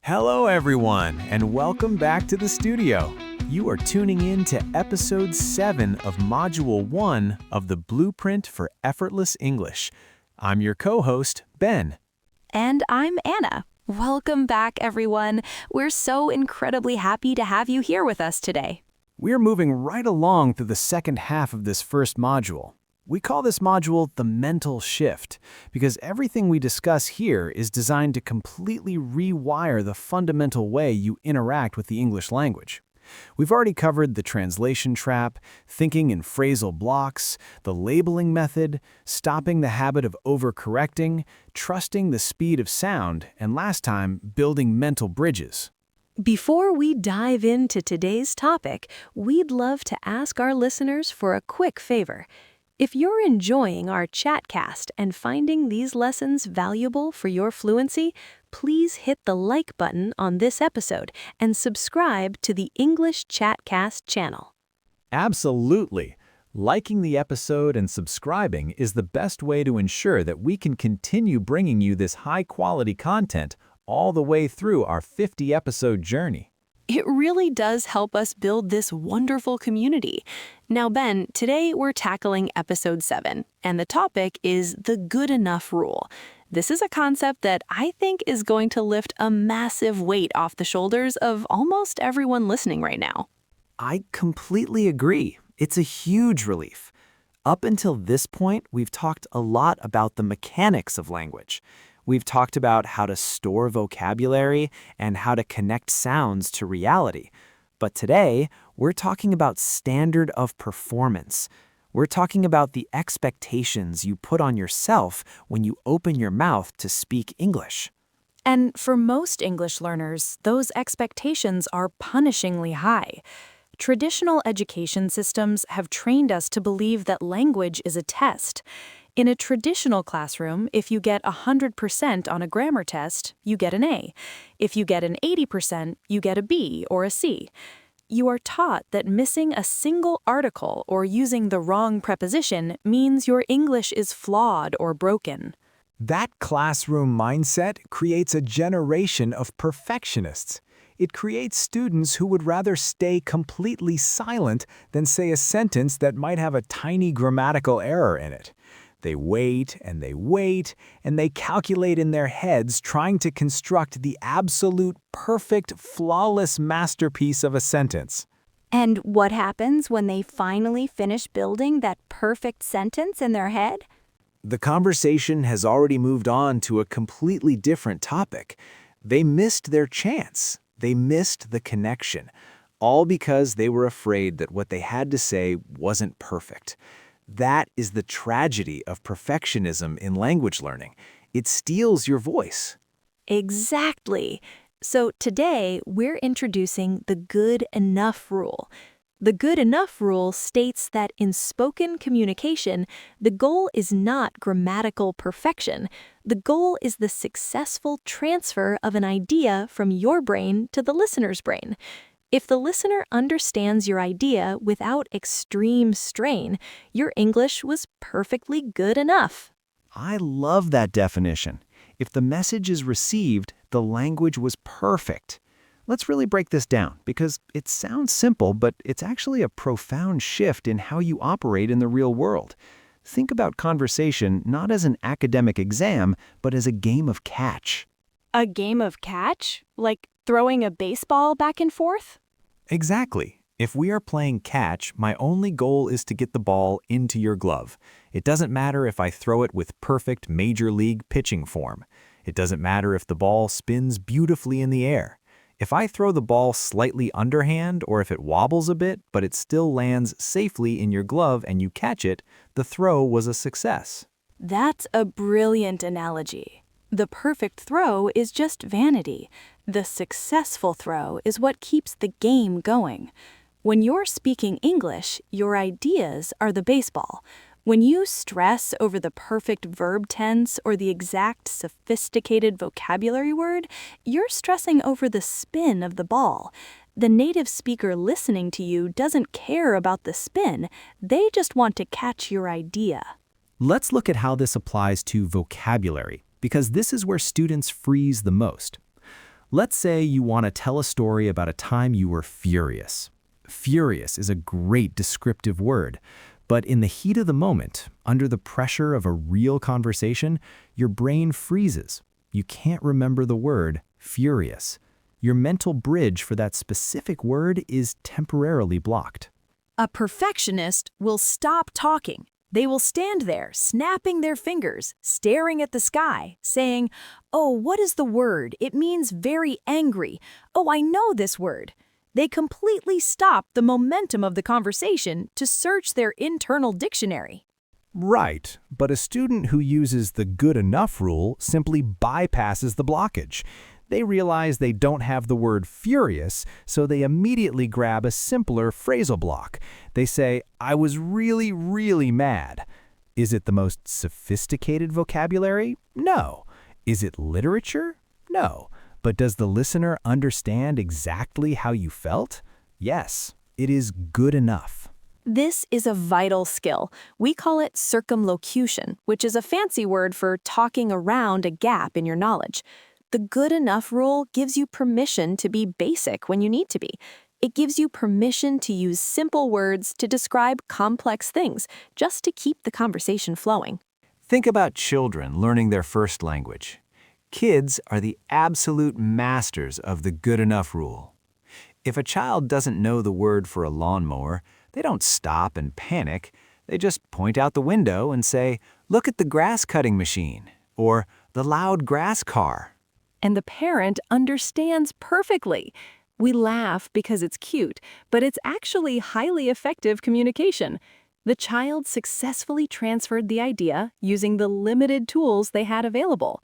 Hello, everyone, and welcome back to the studio. You are tuning in to Episode 7 of Module 1 of the Blueprint for Effortless English. I'm your co-host, Ben. And I'm Anna. Welcome back, everyone. We're so incredibly happy to have you here with us today. We're moving right along through the second half of this first module. We call this module the mental shift because everything we discuss here is designed to completely rewire the fundamental way you interact with the English language. We've already covered the translation trap, thinking in phrasal blocks, the labeling method, stopping the habit of overcorrecting, trusting the speed of sound, and last time, building mental bridges. Before we dive into today's topic, we'd love to ask our listeners for a quick favor. If you're enjoying our Chatcast and finding these lessons valuable for your fluency, please hit the like button on this episode and subscribe to the English Chatcast channel. Absolutely. Liking the episode and subscribing is the best way to ensure that we can continue bringing you this high-quality content all the way through our 50-episode journey. It really does help us build this wonderful community. Now, Ben, today we're tackling Episode 7, and the topic is the good enough rule. This is a concept that I think is going to lift a massive weight off the shoulders of almost everyone listening right now. I completely agree. It's a huge relief. Up until this point, we've talked a lot about the mechanics of language. We've talked about how to store vocabulary and how to connect sounds to reality. But today, we're talking about standard of performance. We're talking about the expectations you put on yourself when you open your mouth to speak English. And for most English learners, those expectations are punishingly high. Traditional education systems have trained us to believe that language is a test. In a traditional classroom, if you get 100% on a grammar test, you get an A. If you get an 80%, you get a B or a C. You are taught that missing a single article or using the wrong preposition means your English is flawed or broken. That classroom mindset creates a generation of perfectionists. It creates students who would rather stay completely silent than say a sentence that might have a tiny grammatical error in it. They wait, and they calculate in their heads trying to construct the absolute perfect, flawless masterpiece of a sentence. And what happens when they finally finish building that perfect sentence in their head? The conversation has already moved on to a completely different topic. They missed their chance. They missed the connection, all because they were afraid that what they had to say wasn't perfect. That is the tragedy of perfectionism in language learning. It steals your voice. Exactly. So today, we're introducing the good enough rule. The good enough rule states that in spoken communication, the goal is not grammatical perfection. The goal is the successful transfer of an idea from your brain to the listener's brain. If the listener understands your idea without extreme strain, your English was perfectly good enough. I love that definition. If the message is received, the language was perfect. Let's really break this down because it sounds simple, but it's actually a profound shift in how you operate in the real world. Think about conversation not as an academic exam, but as a game of catch. A game of catch? Like throwing a baseball back and forth? Exactly. If we are playing catch, my only goal is to get the ball into your glove. It doesn't matter if I throw it with perfect major league pitching form. It doesn't matter if the ball spins beautifully in the air. If I throw the ball slightly underhand or if it wobbles a bit, but it still lands safely in your glove and you catch it, the throw was a success. That's a brilliant analogy. The perfect throw is just vanity. The successful throw is what keeps the game going. When you're speaking English, your ideas are the baseball. When you stress over the perfect verb tense or the exact sophisticated vocabulary word, you're stressing over the spin of the ball. The native speaker listening to you doesn't care about the spin, they just want to catch your idea. Let's look at how this applies to vocabulary, because this is where students freeze the most. Let's say you want to tell a story about a time you were furious. Furious is a great descriptive word, but in the heat of the moment, under the pressure of a real conversation, your brain freezes. You can't remember the word furious. Your mental bridge for that specific word is temporarily blocked. A perfectionist will stop talking. They will stand there, snapping their fingers, staring at the sky, saying, "Oh, what is the word? It means very angry. Oh, I know this word." They completely stop the momentum of the conversation to search their internal dictionary. Right, but a student who uses the good enough rule simply bypasses the blockage. They realize they don't have the word furious, so they immediately grab a simpler phrasal block. They say, "I was really, really mad." Is it the most sophisticated vocabulary? No. Is it literature? No. But does the listener understand exactly how you felt? Yes, it is good enough. This is a vital skill. We call it circumlocution, which is a fancy word for talking around a gap in your knowledge. The good enough rule gives you permission to be basic when you need to be. It gives you permission to use simple words to describe complex things, just to keep the conversation flowing. Think about children learning their first language. Kids are the absolute masters of the good enough rule. If a child doesn't know the word for a lawnmower, they don't stop and panic. They just point out the window and say, "Look at the grass cutting machine," or "the loud grass car." And the parent understands perfectly. We laugh because it's cute, but it's actually highly effective communication. The child successfully transferred the idea using the limited tools they had available.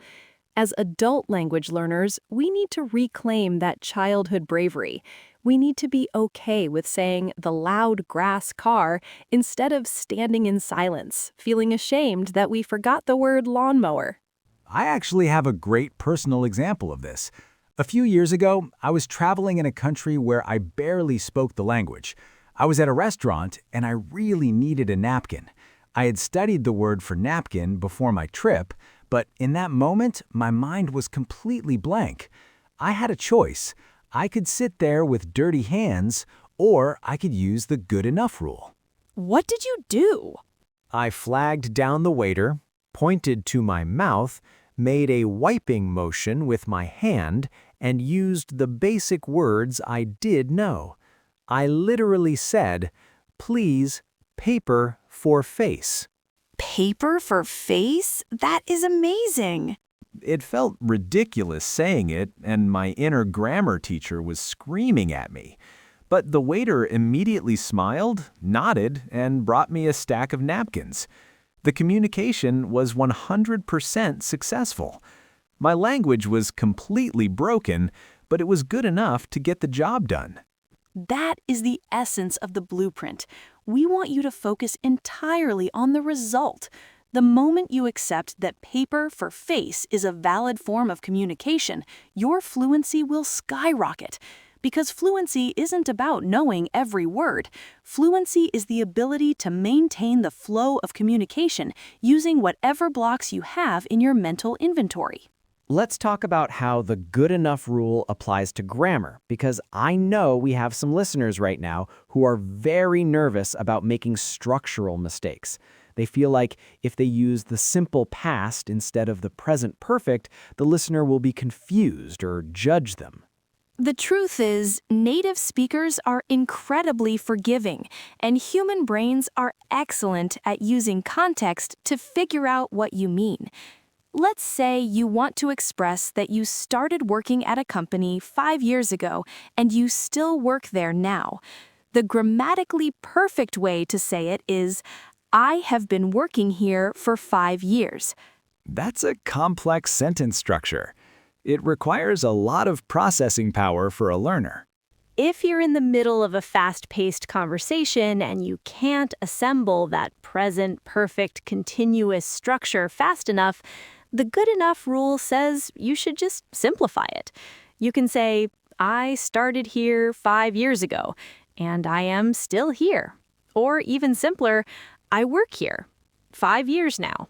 As adult language learners, we need to reclaim that childhood bravery. We need to be okay with saying the loud grass car instead of standing in silence, feeling ashamed that we forgot the word lawnmower. I actually have a great personal example of this. A few years ago, I was traveling in a country where I barely spoke the language. I was at a restaurant and I really needed a napkin. I had studied the word for napkin before my trip, but in that moment, my mind was completely blank. I had a choice. I could sit there with dirty hands, or I could use the good enough rule. What did you do? I flagged down the waiter, pointed to my mouth, made a wiping motion with my hand, and used the basic words I did know. I literally said, "Please, paper for face." Paper for face? That is amazing. It felt ridiculous saying it, and my inner grammar teacher was screaming at me. But the waiter immediately smiled, nodded, and brought me a stack of napkins. The communication was 100% successful. My language was completely broken, but it was good enough to get the job done. That is the essence of the blueprint. We want you to focus entirely on the result. The moment you accept that paper for face is a valid form of communication, your fluency will skyrocket. Because fluency isn't about knowing every word. Fluency is the ability to maintain the flow of communication using whatever blocks you have in your mental inventory. Let's talk about how the good enough rule applies to grammar, because I know we have some listeners right now who are very nervous about making structural mistakes. They feel like if they use the simple past instead of the present perfect, the listener will be confused or judge them. The truth is, native speakers are incredibly forgiving, and human brains are excellent at using context to figure out what you mean. Let's say you want to express that you started working at a company 5 years ago and you still work there now. The grammatically perfect way to say it is, "I have been working here for 5 years." That's a complex sentence structure. It requires a lot of processing power for a learner. If you're in the middle of a fast-paced conversation and you can't assemble that present perfect continuous structure fast enough, the good enough rule says you should just simplify it. You can say, "I started here 5 years ago, and I am still here." Or even simpler, "I work here 5 years now."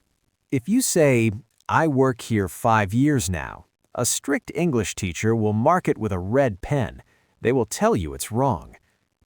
If you say, "I work here 5 years now," A strict English teacher will mark it with a red pen. They will tell you it's wrong.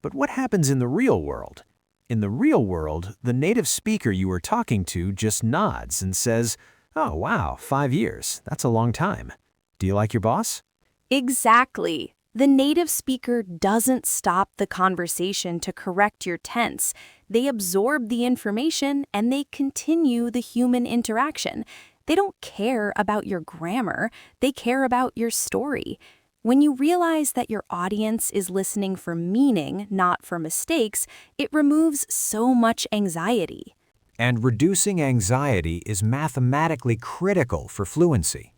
But what happens in the real world? In the real world, the native speaker you are talking to just nods and says, "Oh, wow, 5 years. That's a long time. Do you like your boss?" Exactly. The native speaker doesn't stop the conversation to correct your tense. They absorb the information and they continue the human interaction. They don't care about your grammar, they care about your story. When you realize that your audience is listening for meaning, not for mistakes, it removes so much anxiety. And reducing anxiety is mathematically critical for fluency.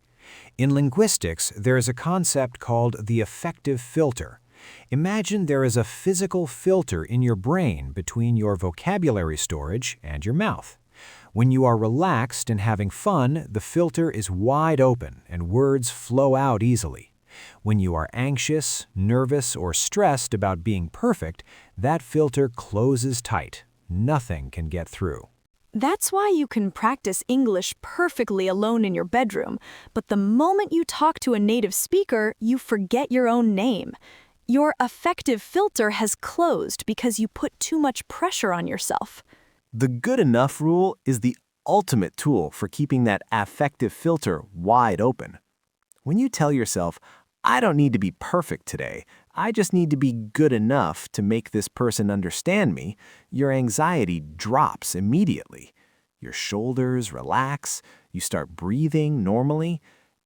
In linguistics, there is a concept called the affective filter. Imagine there is a physical filter in your brain between your vocabulary storage and your mouth. When you are relaxed and having fun, the filter is wide open and words flow out easily. When you are anxious, nervous, or stressed about being perfect, that filter closes tight. Nothing can get through. That's why you can practice English perfectly alone in your bedroom, but the moment you talk to a native speaker, you forget your own name. Your affective filter has closed because you put too much pressure on yourself. The good enough rule is the ultimate tool for keeping that affective filter wide open. When you tell yourself, "I don't need to be perfect today, I just need to be good enough to make this person understand me," your anxiety drops immediately. Your shoulders relax, you start breathing normally,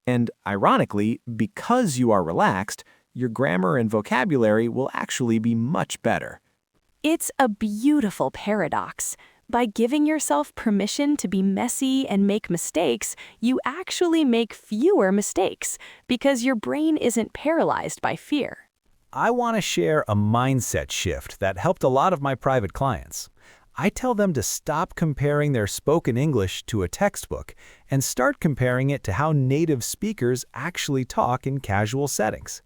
and ironically, because you are relaxed, your grammar and vocabulary will actually be much better. It's a beautiful paradox. By giving yourself permission to be messy and make mistakes, you actually make fewer mistakes because your brain isn't paralyzed by fear. I want to share a mindset shift that helped a lot of my private clients. I tell them to stop comparing their spoken English to a textbook and start comparing it to how native speakers actually talk in casual settings.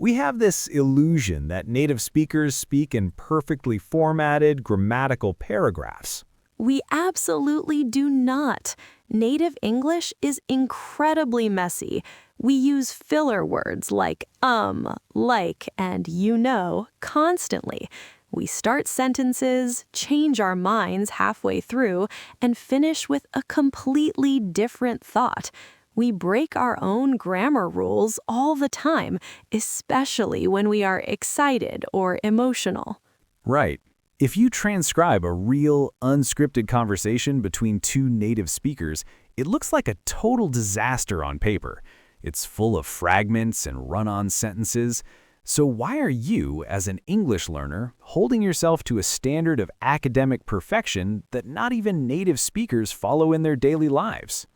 We have this illusion that native speakers speak in perfectly formatted grammatical paragraphs. We absolutely do not. Native English is incredibly messy. We use filler words like like, and you know constantly. We start sentences, change our minds halfway through, and finish with a completely different thought. We break our own grammar rules all the time, especially when we are excited or emotional. Right. If you transcribe a real, unscripted conversation between two native speakers, it looks like a total disaster on paper. It's full of fragments and run-on sentences. So why are you, as an English learner, holding yourself to a standard of academic perfection that not even native speakers follow in their daily lives?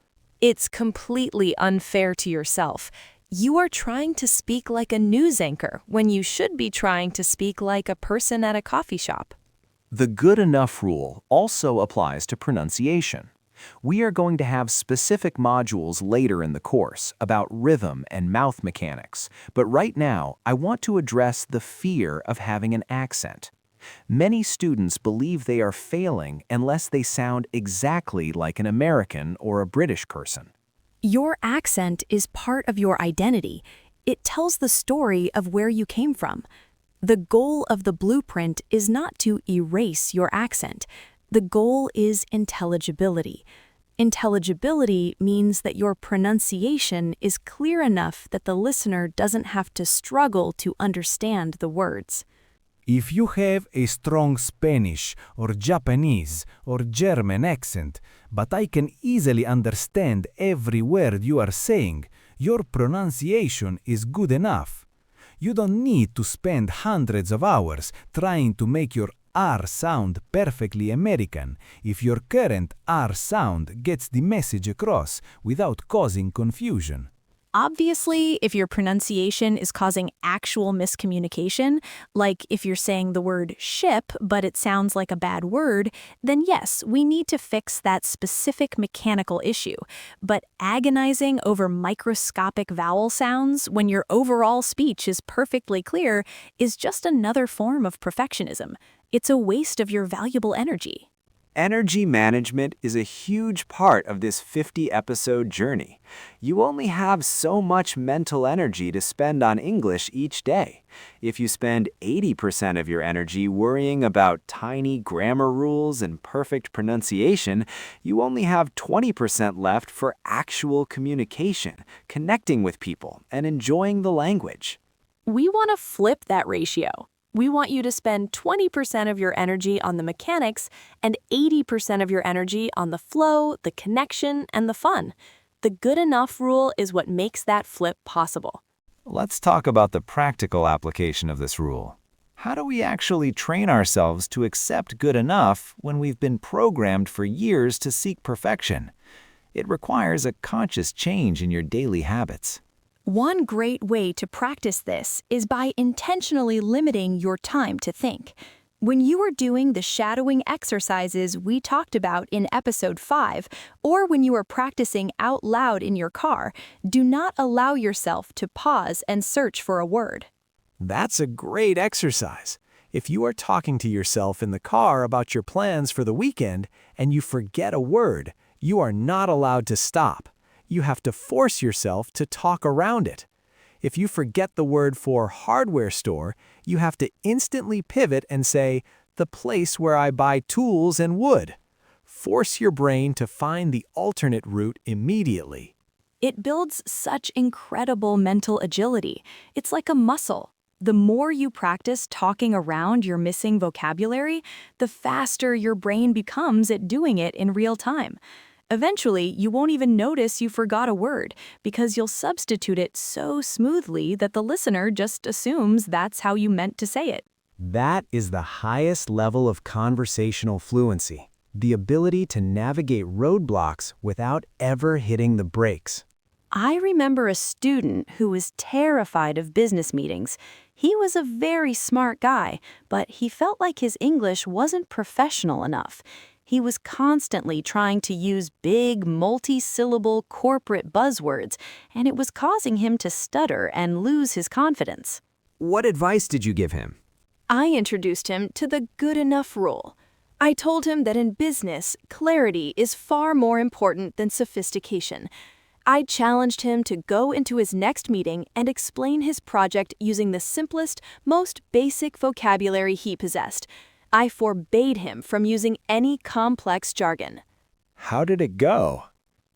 It's completely unfair to yourself. You are trying to speak like a news anchor when you should be trying to speak like a person at a coffee shop. The good enough rule also applies to pronunciation. We are going to have specific modules later in the course about rhythm and mouth mechanics, but right now I want to address the fear of having an accent. Many students believe they are failing unless they sound exactly like an American or a British person. Your accent is part of your identity. It tells the story of where you came from. The goal of the blueprint is not to erase your accent. The goal is intelligibility. Intelligibility means that your pronunciation is clear enough that the listener doesn't have to struggle to understand the words. If you have a strong Spanish or Japanese or German accent, but I can easily understand every word you are saying, your pronunciation is good enough. You don't need to spend hundreds of hours trying to make your R sound perfectly American if your current R sound gets the message across without causing confusion. Obviously, if your pronunciation is causing actual miscommunication, like if you're saying the word ship but it sounds like a bad word, then yes, we need to fix that specific mechanical issue. But agonizing over microscopic vowel sounds when your overall speech is perfectly clear is just another form of perfectionism. It's a waste of your valuable energy. Energy management is a huge part of this 50-episode journey. You only have so much mental energy to spend on English each day. If you spend 80% of your energy worrying about tiny grammar rules and perfect pronunciation, you only have 20% left for actual communication, connecting with people, and enjoying the language. We want to flip that ratio. We want you to spend 20% of your energy on the mechanics and 80% of your energy on the flow, the connection, and the fun. The good enough rule is what makes that flip possible. Let's talk about the practical application of this rule. How do we actually train ourselves to accept good enough when we've been programmed for years to seek perfection? It requires a conscious change in your daily habits. One great way to practice this is by intentionally limiting your time to think. When you are doing the shadowing exercises we talked about in episode 5, or when you are practicing out loud in your car, do not allow yourself to pause and search for a word. That's a great exercise. If you are talking to yourself in the car about your plans for the weekend and you forget a word, you are not allowed to stop. You have to force yourself to talk around it. If you forget the word for hardware store, you have to instantly pivot and say, the place where I buy tools and wood. Force your brain to find the alternate route immediately. It builds such incredible mental agility. It's like a muscle. The more you practice talking around your missing vocabulary, the faster your brain becomes at doing it in real time. Eventually, you won't even notice you forgot a word because you'll substitute it so smoothly that the listener just assumes that's how you meant to say it. That is the highest level of conversational fluency, the ability to navigate roadblocks without ever hitting the brakes. I remember a student who was terrified of business meetings. He was a very smart guy, but he felt like his English wasn't professional enough. He was constantly trying to use big, multi-syllable corporate buzzwords, and it was causing him to stutter and lose his confidence. What advice did you give him? I introduced him to the good enough rule. I told him that in business, clarity is far more important than sophistication. I challenged him to go into his next meeting and explain his project using the simplest, most basic vocabulary he possessed. I forbade him from using any complex jargon. How did it go?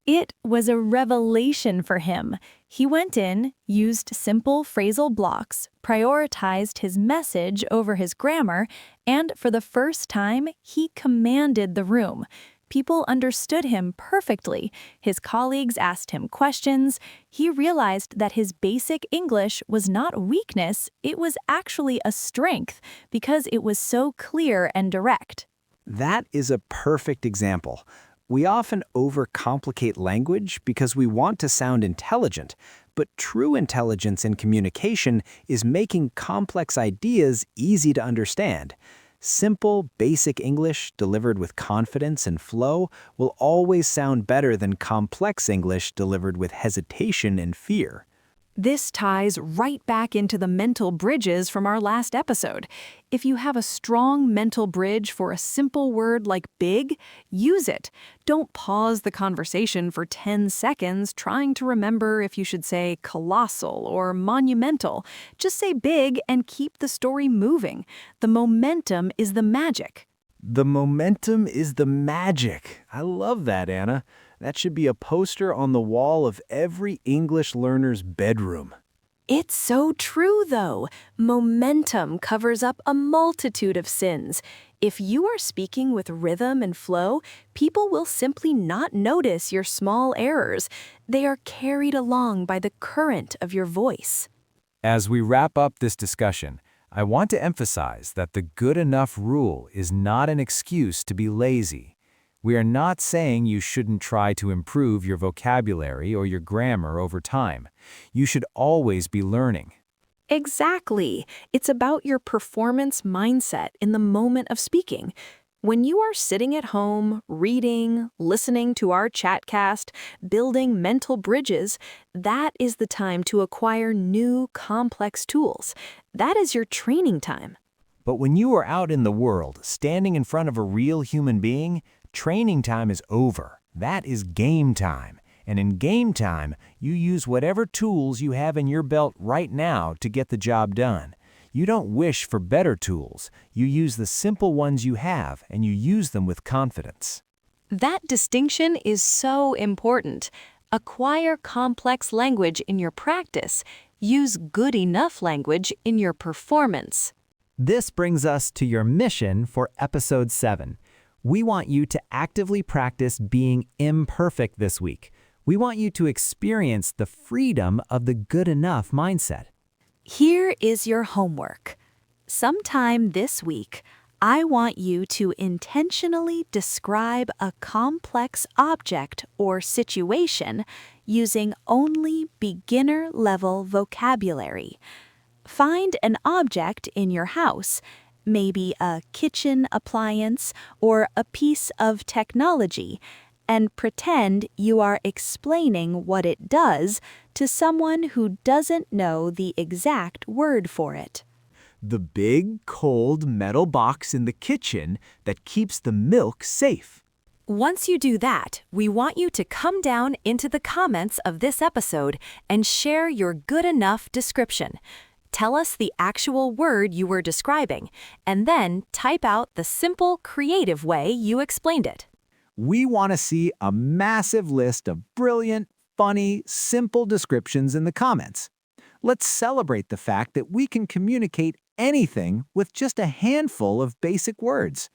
It was a revelation for him. He went in, used simple phrasal blocks, prioritized his message over his grammar, and for the first time, he commanded the room. People understood him perfectly. His colleagues asked him questions. He realized that his basic English was not weakness, it was actually a strength because it was so clear and direct. That is a perfect example. We often overcomplicate language because we want to sound intelligent, but true intelligence in communication is making complex ideas easy to understand. Simple, basic English delivered with confidence and flow will always sound better than complex English delivered with hesitation and fear. This ties right back into the mental bridges from our last episode. If you have a strong mental bridge for a simple word like big, use it. Don't pause the conversation for 10 seconds trying to remember if you should say colossal or monumental. Just say big and keep the story moving. The momentum is the magic. The momentum is the magic. I love that, Anna. That should be a poster on the wall of every English learner's bedroom. It's so true, though. Momentum covers up a multitude of sins. If you are speaking with rhythm and flow, people will simply not notice your small errors. They are carried along by the current of your voice. As we wrap up this discussion, I want to emphasize that the good enough rule is not an excuse to be lazy. We are not saying you shouldn't try to improve your vocabulary or your grammar over time. You should always be learning. Exactly. It's about your performance mindset in the moment of speaking. When you are sitting at home, reading, listening to our Chatcast, building mental bridges, that is the time to acquire new, complex tools. That is your training time. But when you are out in the world, standing in front of a real human being, training time is over. That is game time. And in game time, you use whatever tools you have in your belt right now to get the job done. You don't wish for better tools. You use the simple ones you have, and you use them with confidence. That distinction is so important. Acquire complex language in your practice. Use good enough language in your performance. This brings us to your mission for Episode 7. We want you to actively practice being imperfect this week. We want you to experience the freedom of the good enough mindset. Here is your homework. Sometime this week, I want you to intentionally describe a complex object or situation using only beginner-level vocabulary. Find an object in your house, maybe a kitchen appliance or a piece of technology, and pretend you are explaining what it does to someone who doesn't know the exact word for it. The big, cold metal box in the kitchen that keeps the milk safe. Once you do that, we want you to come down into the comments of this episode and share your good enough description. Tell us the actual word you were describing, and then type out the simple, creative way you explained it. We want to see a massive list of brilliant, funny, simple descriptions in the comments. Let's celebrate the fact that we can communicate anything with just a handful of basic words.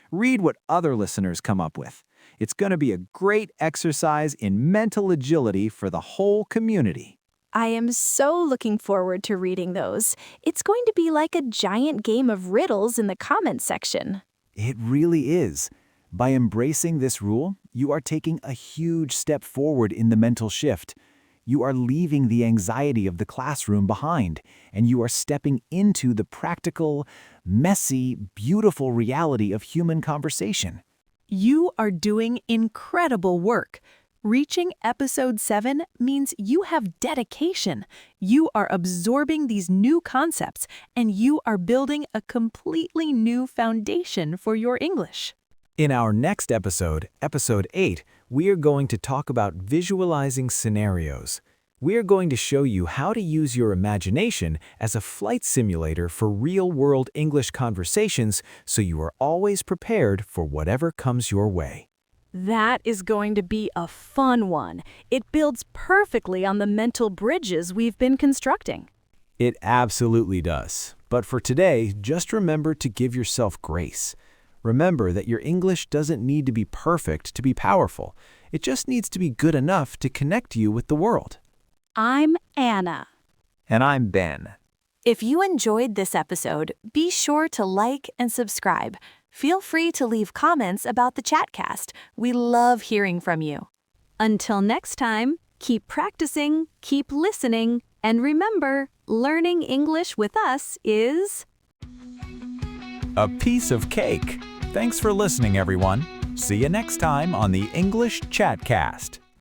Read what other listeners come up with. It's going to be a great exercise in mental agility for the whole community. I am so looking forward to reading those. It's going to be like a giant game of riddles in the comments section. It really is. By embracing this rule, you are taking a huge step forward in the mental shift. You are leaving the anxiety of the classroom behind, and you are stepping into the practical, messy, beautiful reality of human conversation. You are doing incredible work. Reaching Episode 7 means you have dedication. You are absorbing these new concepts, and you are building a completely new foundation for your English. In our next episode, Episode 8, we are going to talk about visualizing scenarios. We are going to show you how to use your imagination as a flight simulator for real-world English conversations so you are always prepared for whatever comes your way. That is going to be a fun one. It builds perfectly on the mental bridges we've been constructing. It absolutely does. But for today, just remember to give yourself grace. Remember that your English doesn't need to be perfect to be powerful. It just needs to be good enough to connect you with the world. I'm Anna. And I'm Ben. If you enjoyed this episode, be sure to like and subscribe. Feel free to leave comments about the Chatcast. We love hearing from you. Until next time, keep practicing, keep listening, and remember, learning English with us is A piece of cake. Thanks for listening, everyone. See you next time on the English Chatcast.